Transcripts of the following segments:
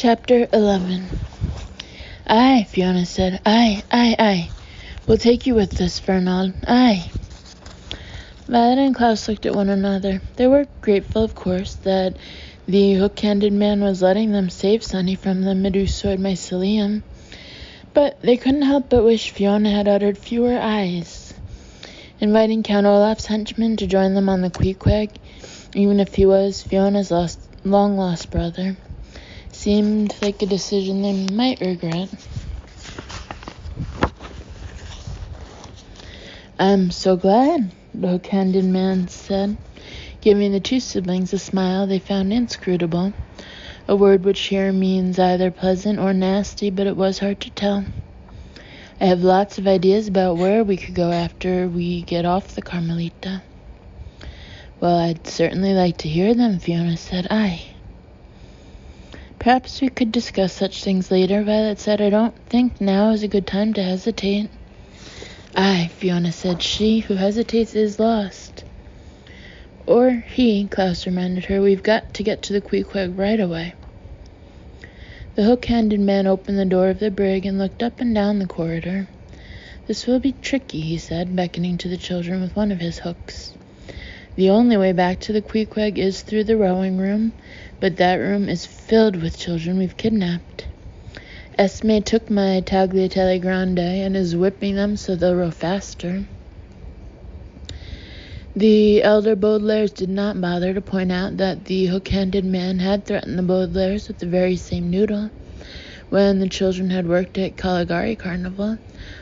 Chapter 11. Aye, Fiona said. Aye. We'll take you with us, Fernald. Aye. Violet and Klaus looked at one another. They were grateful, of course, that the hook-handed man was letting them save Sunny from the Medusoid mycelium, but they couldn't help but wish Fiona had uttered fewer ayes. Inviting Count Olaf's henchman to join them on the Queequeg, even if he was Fiona's long-lost brother, seemed like a decision they might regret. "I'm so glad," the hook-handed man said, giving the two siblings a smile they found inscrutable, a word which here means either pleasant or nasty, but it was hard to tell. "I have lots of ideas about where we could go after we get off the Carmelita." "Well, I'd certainly like to hear them," Fiona said. "Aye." "Perhaps we could discuss such things later," Violet said. "I don't think now is a good time to hesitate." "Aye," Fiona said. "She who hesitates is lost." "Or he," Klaus reminded her. "We've got to get to the Queequeg right away." The hook-handed man opened the door of the brig and looked up and down the corridor. "This will be tricky," he said, beckoning to the children with one of his hooks. "The only way back to the Queequeg is through the rowing room, but that room is filled with children we've kidnapped. Esme took my tagliatelle grande and is whipping them so they'll row faster." The elder Baudelaires did not bother to point out that the hook-handed man had threatened the Baudelaires with the very same noodle when the children had worked at Caligari Carnival,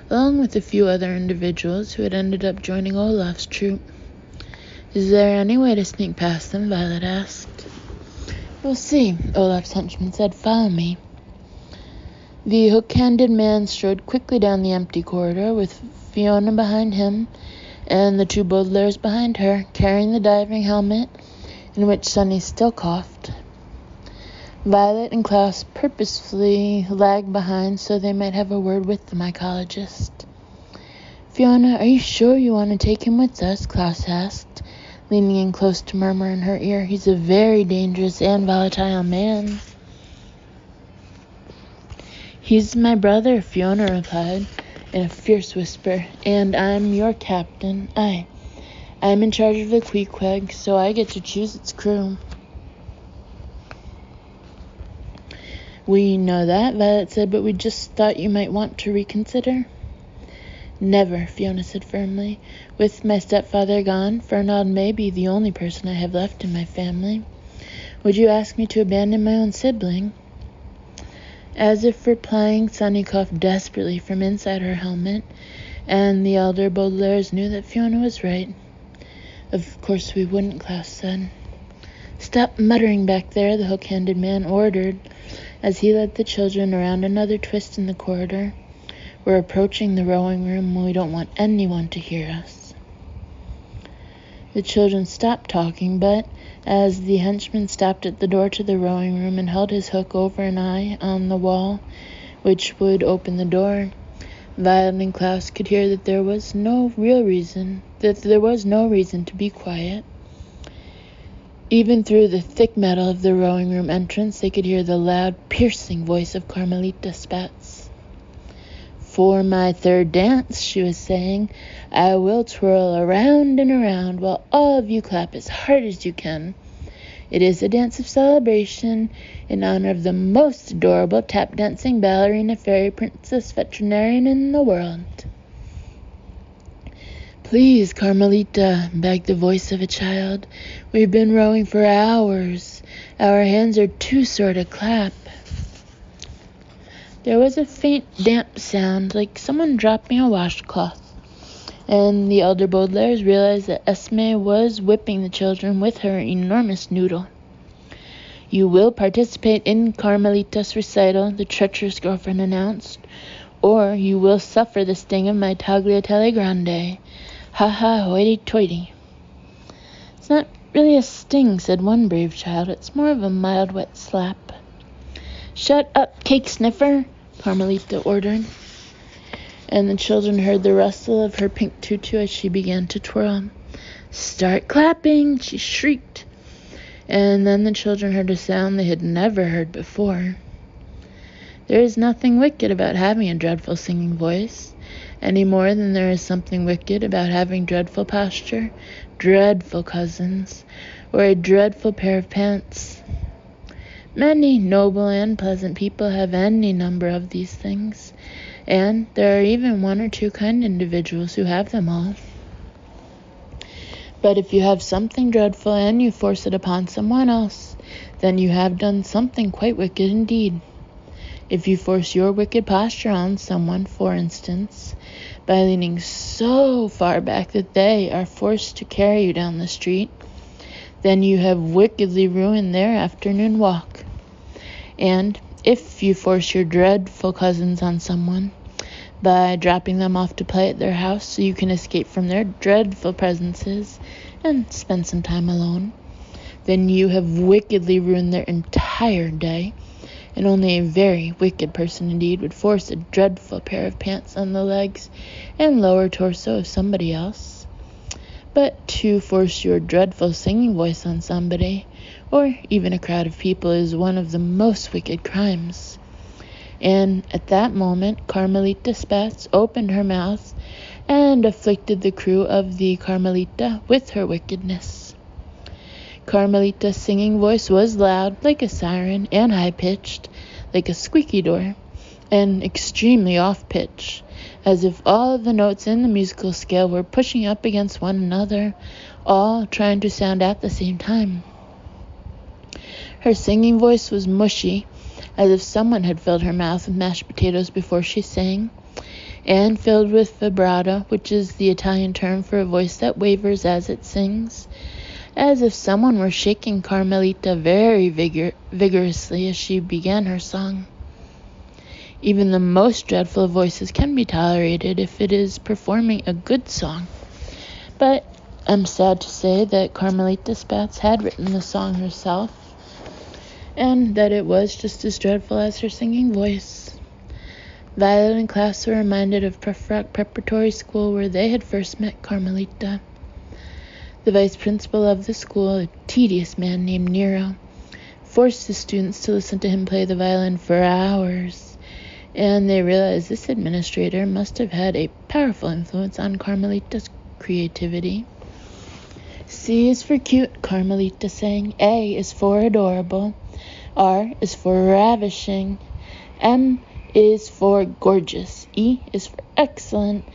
along with a few other individuals who had ended up joining Olaf's troupe. "Is there any way to sneak past them?" Violet asked. "We'll see," Olaf's henchman said. "Follow me." The hook-handed man strode quickly down the empty corridor, with Fiona behind him and the two Baudelaires behind her, carrying the diving helmet, in which Sunny still coughed. Violet and Klaus purposefully lagged behind so they might have a word with the mycologist. "Fiona, are you sure you want to take him with us?" Klaus asked, leaning in close to murmur in her ear. "He's a very dangerous and volatile man." "He's my brother," Fiona replied in a fierce whisper, "and I'm your captain. I'm in charge of the Queequeg, so I get to choose its crew." "We know that," Violet said, "but we just thought you might want to reconsider." "Never," Fiona said firmly. "With my stepfather gone, Fernald may be the only person I have left in my family. Would you ask me to abandon my own sibling?" As if replying, Sunny coughed desperately from inside her helmet, and the elder Baudelaires knew that Fiona was right. "Of course we wouldn't," Klaus said. "Stop muttering back there," the hook-handed man ordered, as he led the children around another twist in the corridor. "We're approaching the rowing room, and we don't want anyone to hear us." The children stopped talking, but as the henchman stopped at the door to the rowing room and held his hook over an eye on the wall, which would open the door, Violet and Klaus could hear that there was no reason to be quiet. Even through the thick metal of the rowing room entrance, they could hear the loud, piercing voice of Carmelita Spatz. "For my third dance," she was saying, "I will twirl around and around while all of you clap as hard as you can. It is a dance of celebration in honor of the most adorable tap-dancing ballerina fairy princess veterinarian in the world." "Please, Carmelita," begged the voice of a child. "We've been rowing for hours. Our hands are too sore to clap." There was a faint, damp sound, like someone dropping a washcloth, and the elder Baudelaires realized that Esme was whipping the children with her enormous noodle. "You will participate in Carmelita's recital," the treacherous girlfriend announced, "or you will suffer the sting of my tagliatelle grande. Ha, hoity-toity." "It's not really a sting," said one brave child. "It's more of a mild, wet slap." "Shut up, cake sniffer," Carmelita ordered, and the children heard the rustle of her pink tutu as she began to twirl. "Start clapping," she shrieked, and then the children heard a sound they had never heard before. There is nothing wicked about having a dreadful singing voice, any more than there is something wicked about having dreadful posture, dreadful cousins, or a dreadful pair of pants. Many noble and pleasant people have any number of these things, and there are even one or two kind individuals who have them all. But if you have something dreadful and you force it upon someone else, then you have done something quite wicked indeed. If you force your wicked posture on someone, for instance, by leaning so far back that they are forced to carry you down the street, then you have wickedly ruined their afternoon walk. And if you force your dreadful cousins on someone, by dropping them off to play at their house so you can escape from their dreadful presences and spend some time alone, then you have wickedly ruined their entire day, and only a very wicked person indeed would force a dreadful pair of pants on the legs and lower torso of somebody else. But to force your dreadful singing voice on somebody, or even a crowd of people, is one of the most wicked crimes. And at that moment, Carmelita Spatz opened her mouth and afflicted the crew of the Carmelita with her wickedness. Carmelita's singing voice was loud, like a siren, and high-pitched, like a squeaky door, and extremely off-pitch, as if all of the notes in the musical scale were pushing up against one another, all trying to sound at the same time. Her singing voice was mushy, as if someone had filled her mouth with mashed potatoes before she sang, and filled with vibrato, which is the Italian term for a voice that wavers as it sings, as if someone were shaking Carmelita very vigorously as she began her song. Even the most dreadful of voices can be tolerated if it is performing a good song. But I'm sad to say that Carmelita Spatz had written the song herself, and that it was just as dreadful as her singing voice. Violet and Klaus were reminded of Prefrock Preparatory School, where they had first met Carmelita. The vice principal of the school, a tedious man named Nero, forced the students to listen to him play the violin for hours, and they realized this administrator must have had a powerful influence on Carmelita's creativity. C is for cute, Carmelita sang. A is for adorable. R is for ravishing. M is for gorgeous. E is for excellent.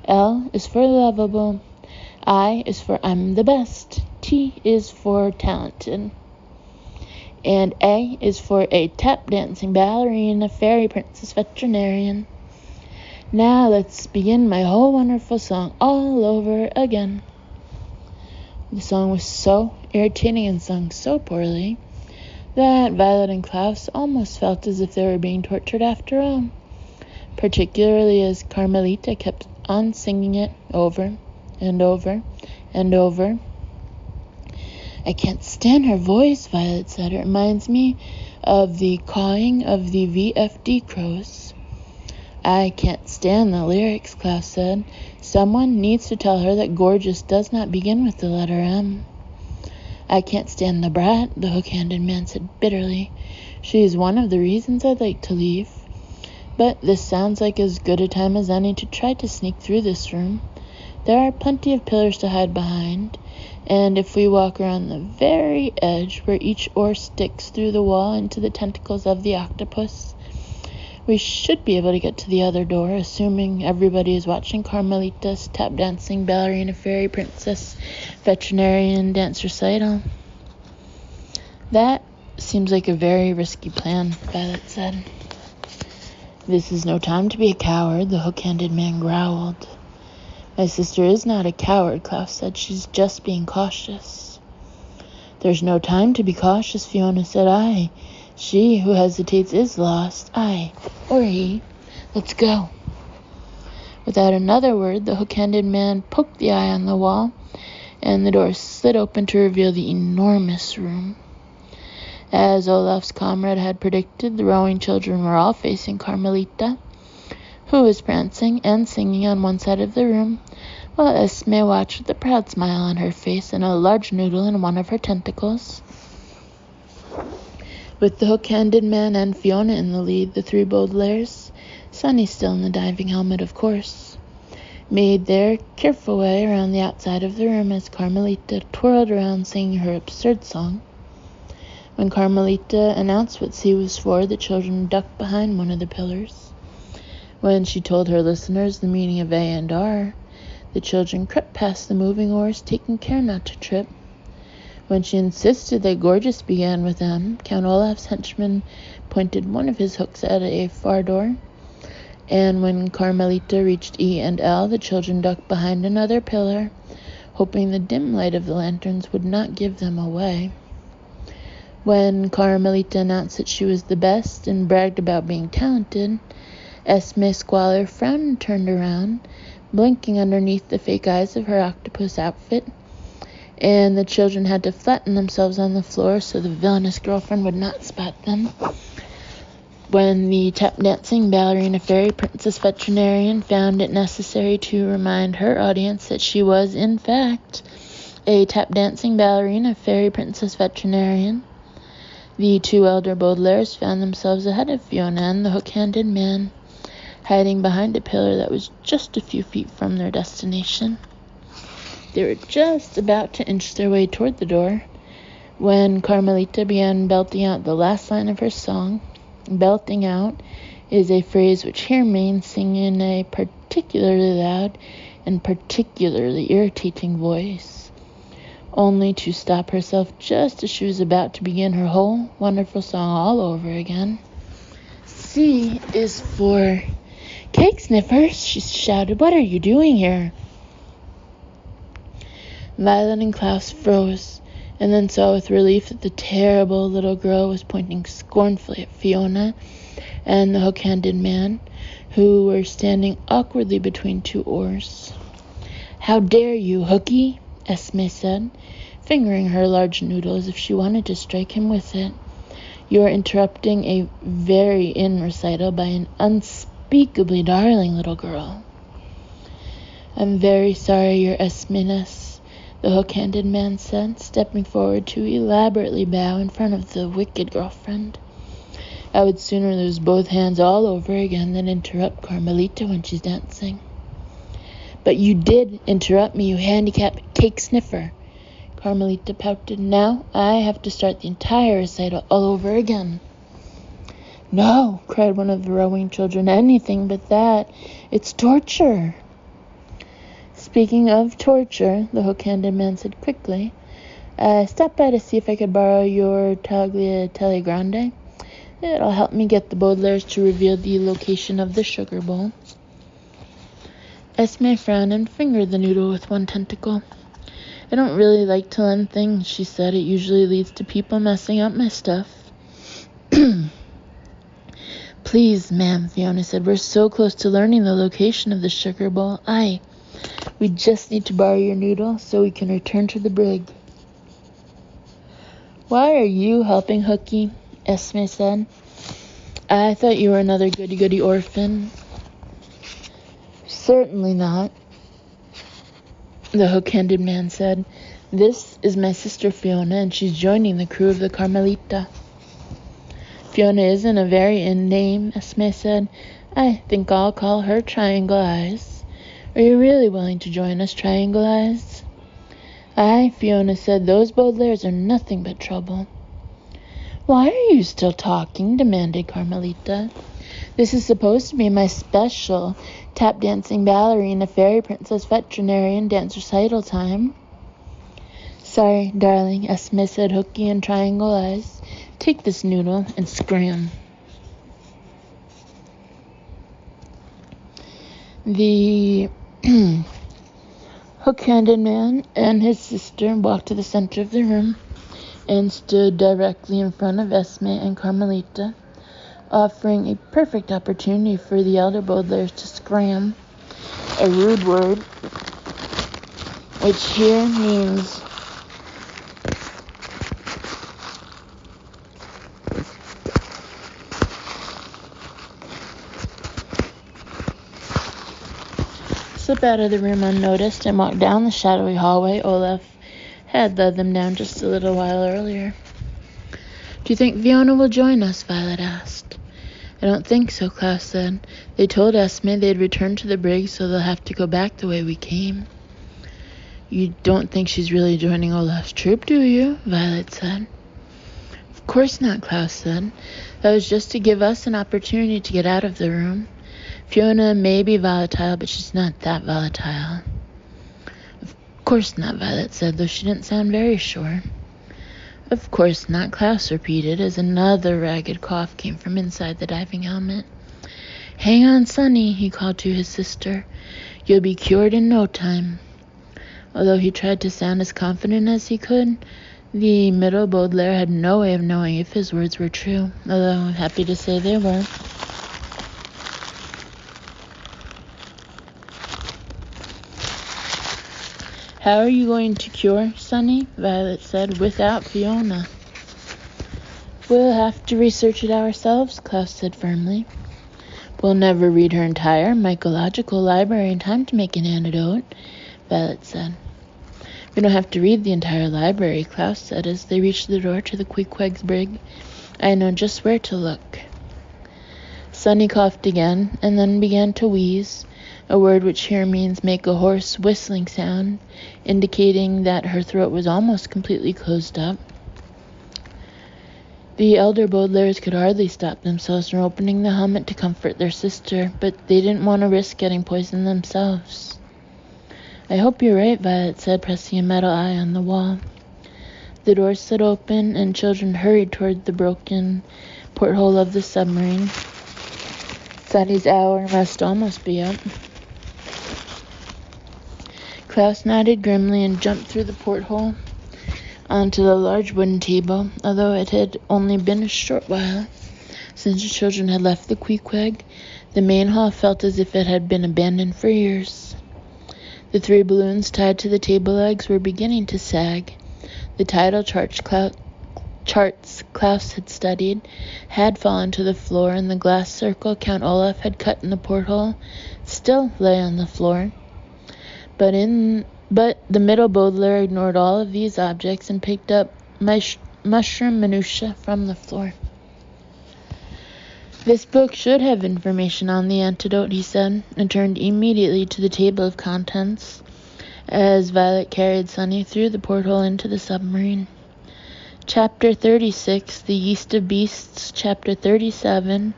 L is for lovable. I is for I'm the best. T is for talented. And A is for a tap dancing ballerina, fairy princess, veterinarian. Now let's begin my whole wonderful song all over again. The song was so irritating and sung so poorly that Violet and Klaus almost felt as if they were being tortured after all, particularly as Carmelita kept on singing it over and over and over. I can't stand her voice, Violet said. It reminds me of the cawing of the VFD crows. I can't stand the lyrics, Klaus said. Someone needs to tell her that gorgeous does not begin with the letter M. I can't stand the brat, the hook-handed man said bitterly. She is one of the reasons I'd like to leave. But this sounds like as good a time as any to try to sneak through this room. There are plenty of pillars to hide behind, and if we walk around the very edge where each oar sticks through the wall into the tentacles of the octopus, we should be able to get to the other door, assuming everybody is watching Carmelita's tap dancing ballerina fairy princess veterinarian dance recital. That seems like a very risky plan, Violet said. This is no time to be a coward, the hook-handed man growled. My sister is not a coward, Klaus said. She's just being cautious. There's no time to be cautious, Fiona said. Aye, she who hesitates is lost. Aye, or he. Let's go. Without another word, the hook-handed man poked the eye on the wall, and the door slid open to reveal the enormous room. As Olaf's comrade had predicted, the rowing children were all facing Carmelita, who was prancing and singing on one side of the room, while Esme watched with a proud smile on her face and a large noodle in one of her tentacles. With the hook-handed man and Fiona in the lead, the three Baudelaires, Sunny still in the diving helmet, of course, made their careful way around the outside of the room as Carmelita twirled around singing her absurd song. When Carmelita announced what C was for, the children ducked behind one of the pillars. When she told her listeners the meaning of A and R, the children crept past the moving oars, taking care not to trip. When she insisted that Gorgeous began with M, Count Olaf's henchman pointed one of his hooks at a far door. And when Carmelita reached E and L, the children ducked behind another pillar, hoping the dim light of the lanterns would not give them away. When Carmelita announced that she was the best and bragged about being talented, Esme Squalor frowned and turned around, blinking underneath the fake eyes of her octopus outfit, and the children had to flatten themselves on the floor so the villainous girlfriend would not spot them. When the tap-dancing ballerina fairy princess veterinarian found it necessary to remind her audience that she was, in fact, a tap-dancing ballerina fairy princess veterinarian, the two elder Baudelaires found themselves ahead of Fiona and the hook-handed man, hiding behind a pillar that was just a few feet from their destination. They were just about to inch their way toward the door when Carmelita began belting out the last line of her song. Belting out is a phrase which here means singing in a particularly loud and particularly irritating voice, only to stop herself just as she was about to begin her whole wonderful song all over again. C is for Cake Sniffers, she shouted. What are you doing here? Violet and Klaus froze, and then saw with relief that the terrible little girl was pointing scornfully at Fiona and the hook-handed man, who were standing awkwardly between two oars. How dare you, Hooky? Esme said, fingering her large noodle as if she wanted to strike him with it. You are interrupting a very in recital by an unspeakably darling little girl. I'm very sorry, Your Esminess, the hook-handed man said, stepping forward to elaborately bow in front of the wicked girlfriend. I would sooner lose both hands all over again than interrupt Carmelita when she's dancing. But you did interrupt me, you handicapped cake sniffer, Carmelita pouted. Now I have to start the entire recital all over again. No, cried one of the rowing children, anything but that. It's torture. Speaking of torture, the hook-handed man said quickly, I stopped by to see if I could borrow your tagliatelle grande. It'll help me get the Baudelaires to reveal the location of the sugar bowl. Esme frowned and fingered the noodle with one tentacle. I don't really like to lend things, she said. It usually leads to people messing up my stuff. Please, ma'am, Fiona said. We're so close to learning the location of the sugar bowl. We just need to borrow your noodle so we can return to the brig. Why are you helping Hooky? Esme said. I thought you were another goody-goody orphan. Certainly not, the hook-handed man said. This is my sister Fiona, and she's joining the crew of the Carmelita. Fiona isn't a very in name, Esme said. I think I'll call her Triangle Eyes. Are you really willing to join us, Triangle Eyes? Aye, Fiona said. Those Baudelaires are nothing but trouble. Why are you still talking? Demanded Carmelita. This is supposed to be my special tap-dancing ballerina fairy princess veterinarian dance recital time. Sorry, darling, Esme said, Hooky and Triangle Eyes. Take this noodle and scram. The hook-handed man and his sister walked to the center of the room and stood directly in front of Esme and Carmelita, offering a perfect opportunity for the elder Baudelaires to scram, a rude word, which here means slip out of the room unnoticed and walk down the shadowy hallway Olaf had led them down just a little while earlier. Do you think Fiona will join us? Violet asked. I don't think so, Klaus said. They told Esme they'd return to the brig, so they'll have to go back the way we came. You don't think she's really joining Olaf's troop, do you? Violet said. Of course not, Klaus said. That was just to give us an opportunity to get out of the room. Fiona may be volatile, but she's not that volatile. Of course not, Violet said, though she didn't sound very sure. Of course not, Klaus repeated, as another ragged cough came from inside the diving helmet. Hang on, Sonny, he called to his sister. You'll be cured in no time. Although he tried to sound as confident as he could, the middle Baudelaire had no way of knowing if his words were true, although I'm happy to say they were. How are you going to cure, Sonny? Violet said, without Fiona. We'll have to research it ourselves, Klaus said firmly. We'll never read her entire mycological library in time to make an antidote, Violet said. We don't have to read the entire library, Klaus said as they reached the door to the Queequeg's brig. I know just where to look. Sonny coughed again, and then began to wheeze, a word which here means make a hoarse whistling sound, indicating that her throat was almost completely closed up. The elder Baudelaires could hardly stop themselves from opening the helmet to comfort their sister, but they didn't want to risk getting poisoned themselves. I hope you're right, Violet said, pressing a metal eye on the wall. The door stood open, and children hurried toward the broken porthole of the submarine. Sonny's hour must almost be up. Klaus nodded grimly and jumped through the porthole onto the large wooden table, although it had only been a short while since the children had left the Queequeg. The main hall felt as if it had been abandoned for years. The 3 balloons tied to the table legs were beginning to sag. The tidal charts Klaus had studied had fallen to the floor, and the glass circle Count Olaf had cut in the porthole still lay on the floor. But the middle Baudelaire ignored all of these objects and picked up mushroom minutiae from the floor. This book should have information on the antidote, he said, and turned immediately to the table of contents as Violet carried Sonny through the porthole into the submarine. Chapter 36, The Yeast of Beasts. Chapter 37,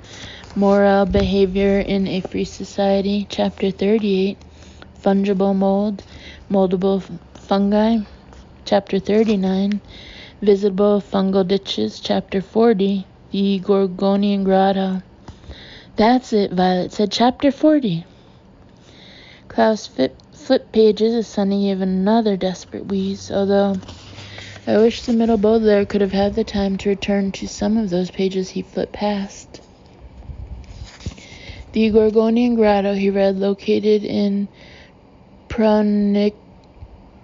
Moral Behavior in a Free Society. Chapter 38, Fungible Mold, Moldable Fungi. Chapter 39, Visible Fungal Ditches. Chapter 40, The Gorgonian Grotto. That's it, Violet said. Chapter 40. Klaus flipped pages as Sonny gave another desperate wheeze, although I wish the middle Baudelaire could have had the time to return to some of those pages he flipped past. The Gorgonian Grotto, he read, located in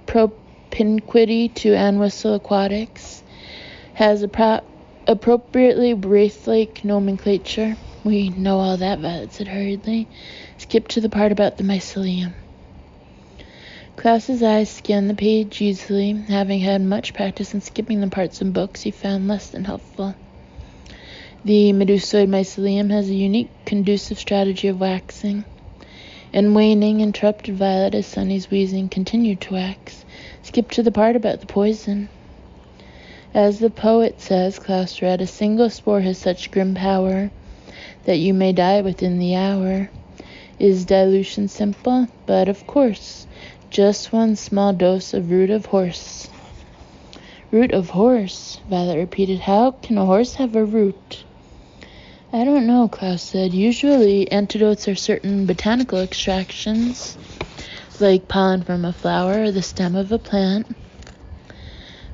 propinquity to Anwhistle Aquatics, has appropriately wraith-like nomenclature. We know all that, Violet said hurriedly. Skip to the part about the mycelium. Klaus's eyes scanned the page easily, having had much practice in skipping the parts in books he found less than helpful. The medusoid mycelium has a unique conducive strategy of waxing and waning, interrupted Violet as Sonny's wheezing continued to wax. Skip to the part about the poison. As the poet says, Klaus read, a single spore has such grim power that you may die within the hour. Is dilution simple? But of course, just 1 small dose of root of horse. Root of horse, Violet repeated. How can a horse have a root? I don't know, Klaus said. Usually antidotes are certain botanical extractions, like pollen from a flower or the stem of a plant.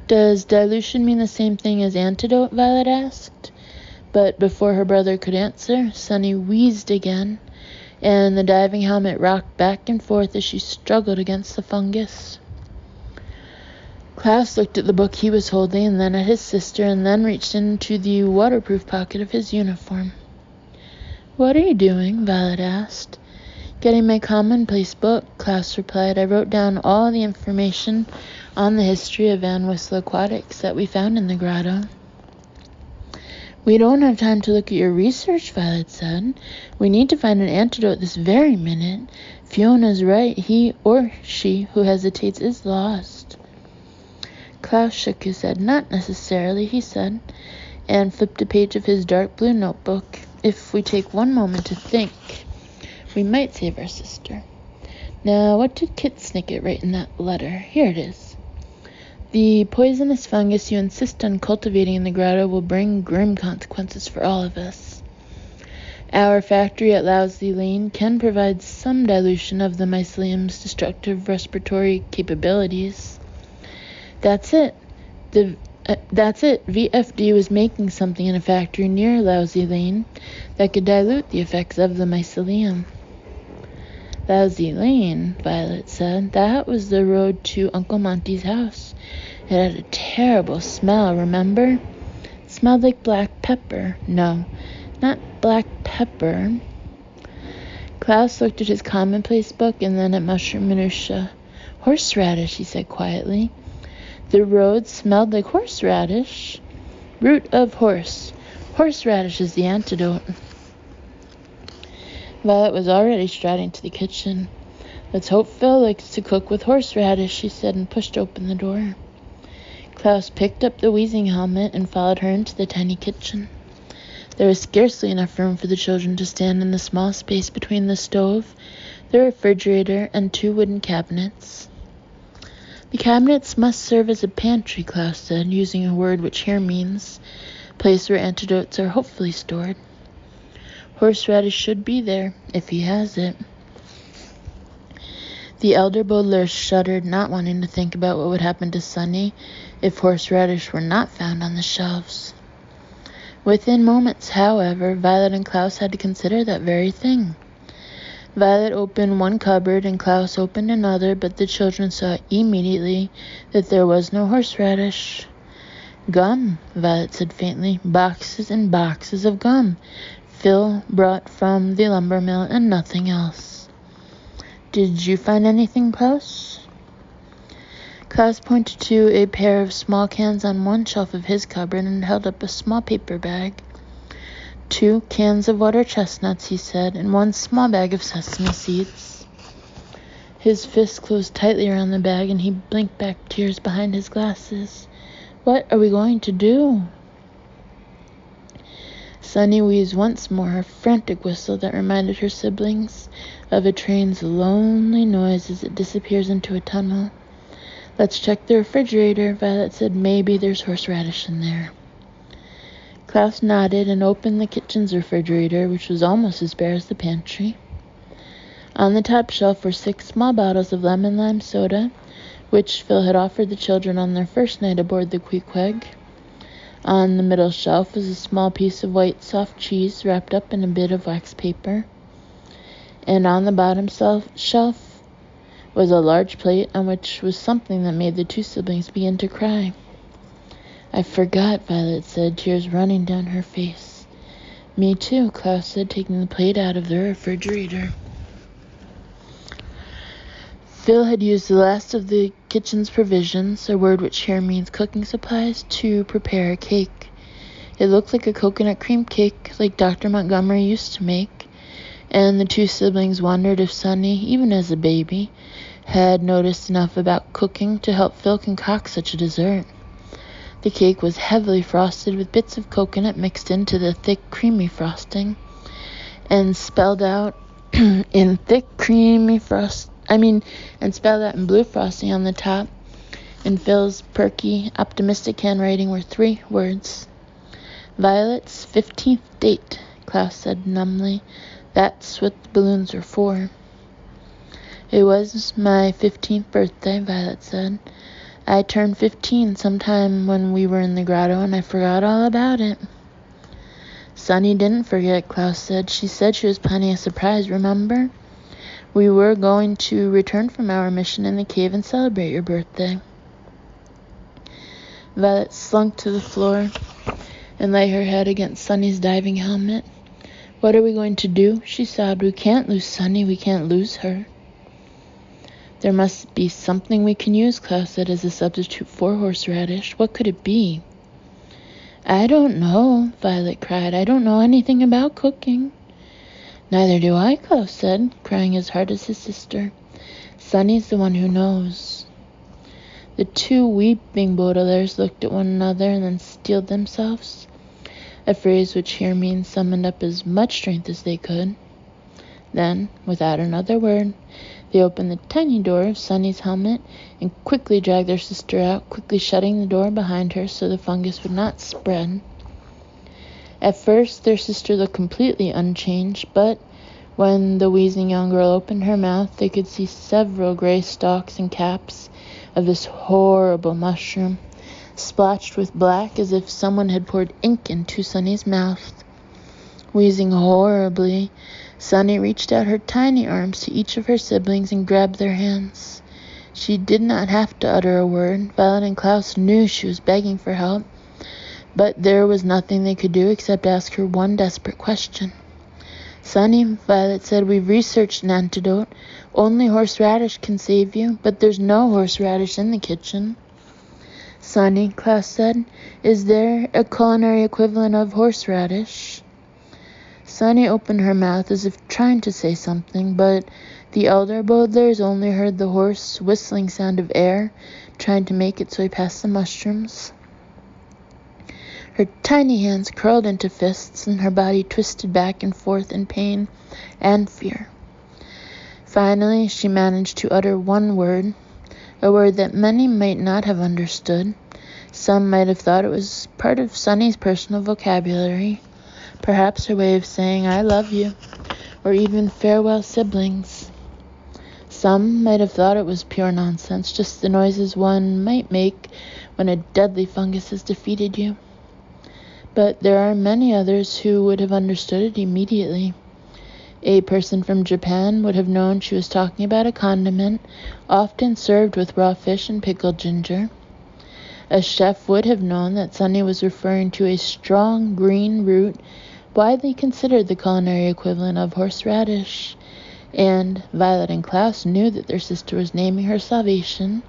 Does dilution mean the same thing as antidote? Violet asked. But before her brother could answer, Sonny wheezed again, and the diving helmet rocked back and forth as she struggled against the fungus. Klaus looked at the book he was holding, and then at his sister, and then reached into the waterproof pocket of his uniform. What are you doing? Violet asked. Getting my commonplace book, Klaus replied. I wrote down all the information on the history of Anwhistle Aquatics that we found in the grotto. We don't have time to look at your research, Violet said. We need to find an antidote this very minute. Fiona's right. He or she who hesitates is lost. Klaus shook his head. Not necessarily, he said, and flipped a page of his dark blue notebook. If we take one moment to think, we might save our sister. Now, what did Kit Snicket write in that letter? Here it is. The poisonous fungus you insist on cultivating in the grotto will bring grim consequences for all of us. Our factory at Lousy Lane can provide some dilution of the mycelium's destructive respiratory capabilities. That's it. VFD was making something in a factory near Lousy Lane that could dilute the effects of the mycelium. Lousy Lane, Violet said. That was the road to Uncle Monty's house. It had a terrible smell, remember? It smelled like black pepper. No, not black pepper. Klaus looked at his commonplace book and then at mushroom minutia. Horseradish, he said quietly. The road smelled like horseradish. Root of horse. Horseradish is the antidote. Violet was already striding to the kitchen. Let's hope Phil likes to cook with horseradish, she said, and pushed open the door. Klaus picked up the wheezing helmet and followed her into the tiny kitchen. There was scarcely enough room for the children to stand in the small space between the stove, the refrigerator, and 2 wooden cabinets. The cabinets must serve as a pantry, Klaus said, using a word which here means place where antidotes are hopefully stored. Horseradish should be there, if he has it. The elder Baudelaire shuddered, not wanting to think about what would happen to Sunny if horseradish were not found on the shelves. Within moments, however, Violet and Klaus had to consider that very thing. Violet opened one cupboard and Klaus opened another, but the children saw immediately that there was no horseradish. Gum, Violet said faintly. Boxes and boxes of gum. Phil brought from the lumber mill and nothing else. Did you find anything, Klaus? Klaus pointed to a pair of small cans on one shelf of his cupboard and held up a small paper bag. 2 cans of water chestnuts, he said, and 1 small bag of sesame seeds. His fist closed tightly around the bag, and he blinked back tears behind his glasses. What are we going to do? Sunny wheezed once more, a frantic whistle that reminded her siblings of a train's lonely noise as it disappears into a tunnel. Let's check the refrigerator, Violet said. Maybe there's horseradish in there. Klaus nodded and opened the kitchen's refrigerator, which was almost as bare as the pantry. On the top shelf were 6 small bottles of lemon lime soda, which Phil had offered the children on their first night aboard the Queequeg. On the middle shelf was a small piece of white soft cheese wrapped up in a bit of wax paper. And on the bottom shelf was a large plate on which was something that made the 2 siblings begin to cry. I forgot, Violet said, tears running down her face. Me too, Klaus said, taking the plate out of the refrigerator. Phil had used the last of the kitchen's provisions, a word which here means cooking supplies, to prepare a cake. It looked like a coconut cream cake, like Dr. Montgomery used to make, and the 2 siblings wondered if Sunny, even as a baby, had noticed enough about cooking to help Phil concoct such a dessert. The cake was heavily frosted with bits of coconut mixed into the thick, creamy frosting, and spelled out in blue frosting on the top. In Phil's perky, optimistic handwriting were 3 words. Violet's 15th date, Klaus said numbly. That's what the balloons are for. It was my 15th birthday, Violet said. I turned 15 sometime when we were in the grotto, and I forgot all about it. Sunny didn't forget, Klaus said. She said she was planning a surprise, remember? We were going to return from our mission in the cave and celebrate your birthday. Violet slunk to the floor and lay her head against Sunny's diving helmet. What are we going to do? She sobbed. We can't lose Sunny. We can't lose her. There must be something we can use, Klaus said, as a substitute for horseradish. What could it be? I don't know, Violet cried. I don't know anything about cooking. Neither do I, Klaus said, crying as hard as his sister. Sunny's the one who knows. The two weeping Baudelaires looked at one another and then steeled themselves, a phrase which here means summoned up as much strength as they could. Then, without another word, they opened the tiny door of Sunny's helmet and quickly dragged their sister out, quickly shutting the door behind her so the fungus would not spread. At first, their sister looked completely unchanged, but when the wheezing young girl opened her mouth, they could see several gray stalks and caps of this horrible mushroom, splotched with black as if someone had poured ink into Sunny's mouth. Wheezing horribly, Sunny reached out her tiny arms to each of her siblings and grabbed their hands. She did not have to utter a word. Violet and Klaus knew she was begging for help, but there was nothing they could do except ask her one desperate question. Sunny, Violet said, we've researched an antidote. Only horseradish can save you, but there's no horseradish in the kitchen. Sunny, Klaus said, is there a culinary equivalent of horseradish? Sunny opened her mouth as if trying to say something, but the elder Baudelaires only heard the hoarse, whistling sound of air, trying to make its way past the mushrooms. Her tiny hands curled into fists, and her body twisted back and forth in pain and fear. Finally, she managed to utter one word, a word that many might not have understood. Some might have thought it was part of Sunny's personal vocabulary, perhaps her way of saying, I love you, or even farewell, siblings. Some might have thought it was pure nonsense, just the noises one might make when a deadly fungus has defeated you. But there are many others who would have understood it immediately. A person from Japan would have known she was talking about a condiment often served with raw fish and pickled ginger. A chef would have known that Sunny was referring to a strong green root widely considered the culinary equivalent of horseradish. And Violet and Klaus knew that their sister was naming her salvation,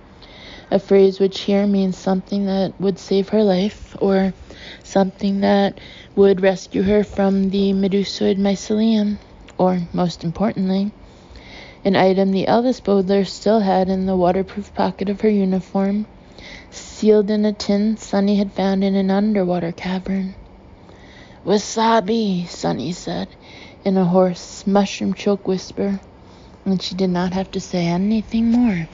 a phrase which here means something that would save her life, or something that would rescue her from the medusoid mycelium, or, most importantly, an item the eldest Baudelaire still had in the waterproof pocket of her uniform, sealed in a tin Sunny had found in an underwater cavern. Wasabi, Sunny said, in a hoarse, mushroom-choked whisper, and she did not have to say anything more.